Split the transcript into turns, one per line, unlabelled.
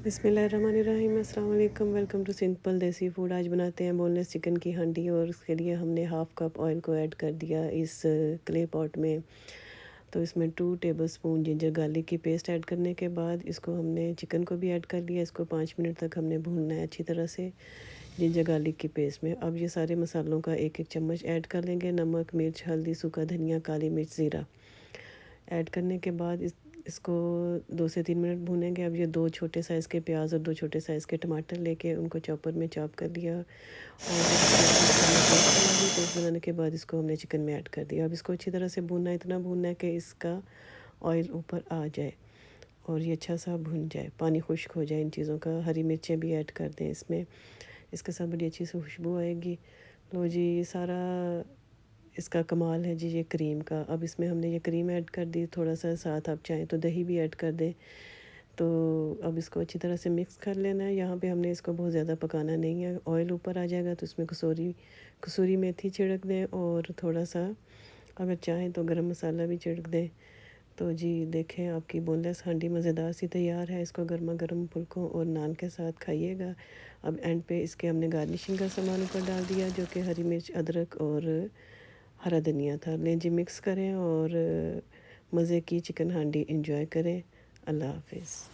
बिस्मिल्लाहिर्रहमानिर्रहीम, अस्सलाम वालेकुम। वेलकम टू सिंपल देसी फूड। आज बनाते हैं बोनलेस चिकन की हांडी और उसके लिए हमने हाफ़ कप ऑयल को ऐड कर दिया इस क्ले पॉट में। तो इसमें 2 टेबलस्पून जिंजर गार्लिक की पेस्ट ऐड करने के बाद इसको हमने चिकन को भी ऐड कर लिया। इसको 5 मिनट तक हमने भूनना है अच्छी तरह से जिंजर गार्लिक की पेस्ट में। अब ये सारे मसालों का 1-1 चम्मच ऐड कर लेंगे। नमक, मिर्च, हल्दी, सूखा धनिया, काली मिर्च, ज़ीरा ऐड करने के बाद इसको 2 से 3 मिनट भूनेंगे। अब ये 2 छोटे साइज़ के प्याज और 2 छोटे साइज़ के टमाटर लेके उनको चॉपर में चॉप कर लिया और पेस्ट बनाने के बाद इसको हमने चिकन में ऐड कर दिया। अब इसको अच्छी तरह से भूनना है, इतना भूनना है कि इसका ऑयल ऊपर आ जाए और ये अच्छा सा भुन जाए, पानी खुश्क हो जाए इन चीज़ों का। हरी मिर्चें भी ऐड कर दें इसमें, इसके साथ बड़ी अच्छी सी खुशबू आएगी। लो जी, ये सारा इसका कमाल है जी ये क्रीम का। अब इसमें हमने ये क्रीम ऐड कर दी, थोड़ा सा साथ आप चाहें तो दही भी ऐड कर दें। तो अब इसको अच्छी तरह से मिक्स कर लेना है। यहाँ पे हमने इसको बहुत ज़्यादा पकाना नहीं है। ऑयल ऊपर आ जाएगा तो इसमें कसूरी मेथी छिड़क दें और थोड़ा सा अगर चाहें तो गरम मसाला भी छिड़क दें। तो जी देखें, आपकी बोनलेस हांडी मज़ेदार सी तैयार है। इसको गर्मा गर्म फुल्कों और नान के साथ खाइएगा। अब एंड पे इसके हमने गार्निशिंग का सामान ऊपर डाल दिया जो कि हरी मिर्च, अदरक और हरा धनिया था। लें जी, मिक्स करें और मज़े की चिकन हांडी एंजॉय करें। अल्लाह हाफ़िज़।